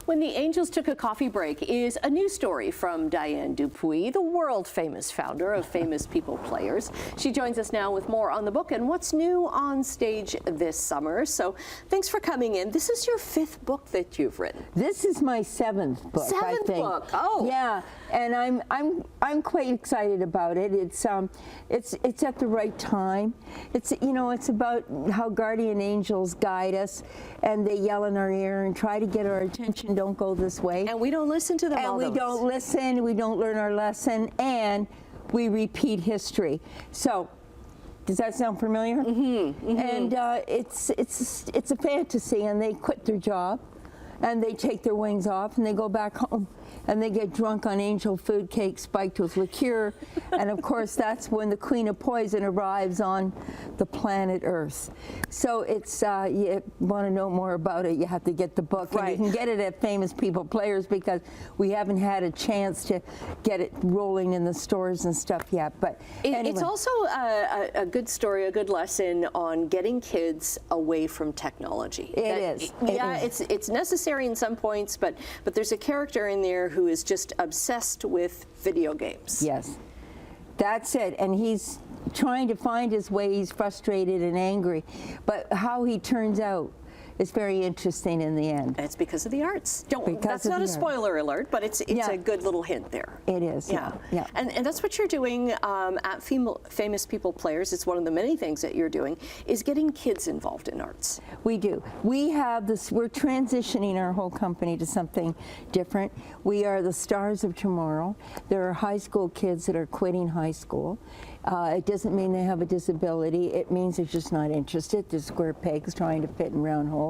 When the Angels Took a Coffee Break is a new story from Diane Dupuy, the world-famous founder of Famous People Players. She joins us now with more on the book and what's new on stage this summer. So thanks for coming in. This is your 5th book that you've written. This is my 7th book, I think. 7th book, oh. Yeah, and I'm quite excited about it. It's at the right time. It's about how guardian angels guide us, and they yell in our ear and try to get our attention. Don't go this way. And we don't listen to them. And we don't listen. We don't learn our lesson, and we repeat history. So, does that sound familiar? Mm-hmm, mm-hmm. And it's a fantasy, and they quit their job, and they take their wings off, and they go back home, and they get drunk on angel food cake spiked with liqueur, and of course that's when the Queen of Poison arrives on the planet Earth. So it's, you want to know more about it, you have to get the book. Right. And you can get it at Famous People Players because we haven't had a chance to get it rolling in the stores and stuff yet. But anyway. It's also a good story, a good lesson on getting kids away from technology. It's necessary in some points, but there's a character in there who is just obsessed with video games. Yes, that's it. And he's trying to find his way. He's frustrated and angry. But how he turns out is very interesting in the end. It's because of the arts. That's not a spoiler alert, but it's a good little hint there. It is, yeah. And that's what you're doing at Famous People Players. It's one of the many things that you're doing, is getting kids involved in arts. We do. We have this, we're transitioning our whole company to something different. We are the stars of tomorrow. There are high school kids that are quitting high school. It doesn't mean they have a disability. It means they're just not interested. They're square pegs trying to fit in round holes.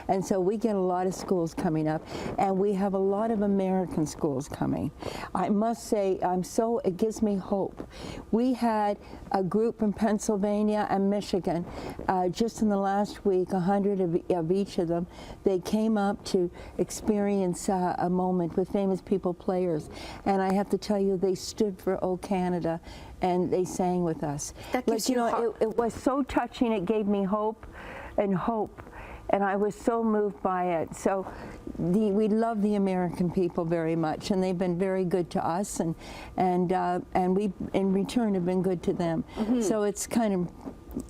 And so we get a lot of schools coming up, and we have a lot of American schools coming. I must say, it gives me hope. We had a group in Pennsylvania and Michigan, just in the last week, 100 of each of them. They came up to experience a moment with Famous People Players. And I have to tell you, they stood for Oh Canada, and they sang with us. That gives you hope. It was so touching. It gave me hope, and I was so moved by it. So we love the American people very much, and they've been very good to us, and we in return have been good to them. Mm-hmm. So it's kind of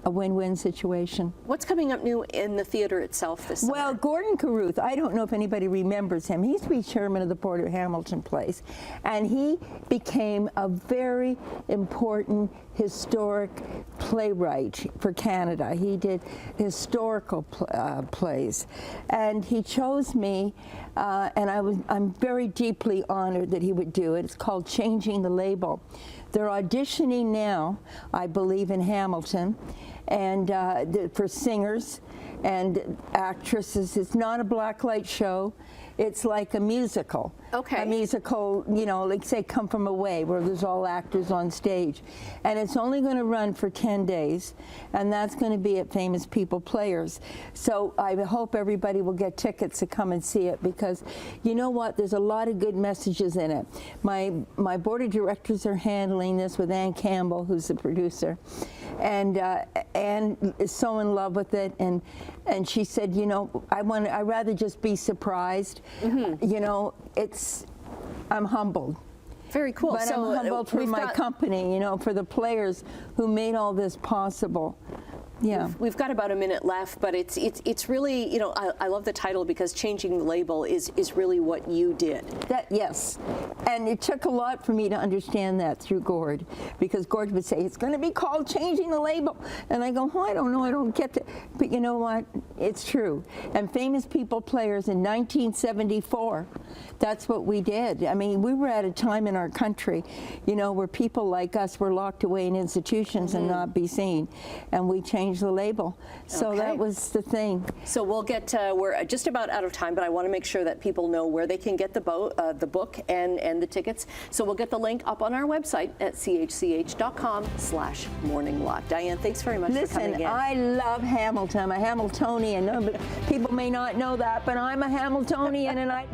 a win-win situation. What's coming up new in the theater itself this summer? Well, Gordon Carruth, I don't know if anybody remembers him. He used to be chairman of the Board of Hamilton Place, and he became a very important historic playwright for Canada. He did historical plays, and he chose me, and I'm very deeply honored that he would do it. It's called Changing the Label. They're auditioning now, I believe, in Hamilton, and for singers and actresses. It's not a blacklight show. It's like a musical. Okay. A musical, like say Come From Away, where there's all actors on stage. And it's only going to run for 10 days, and that's going to be at Famous People Players. So I hope everybody will get tickets to come and see it, because you know what? There's a lot of good messages in it. My board of directors are handling this with Ann Campbell, who's the producer. And Ann is so in love with it, and she said, I'd rather just be surprised. Mm-hmm. I'm humbled. Very cool. But I'm humbled for my company, for the players who made all this possible. Yeah. We've got about a minute left, but it's really, I love the title, because Changing the Label is really what you did. Yes. And it took a lot for me to understand that through Gord, because Gord would say, it's going to be called Changing the Label. And I go, I don't know, I don't get it. But you know what? It's true. And Famous People Players in 1974, that's what we did. I mean, we were at a time in our country, where people like us were locked away in institutions, mm-hmm. and not be seen. And we changed the label. So that was the thing. So we'll get, we're just about out of time, but I want to make sure that people know where they can get the book and the tickets. So we'll get the link up on our website at chch.com/morninglot. Diane, thanks very much for coming in. I love Hamilton. I'm a Hamiltonian. People may not know that, but I'm a Hamiltonian, and I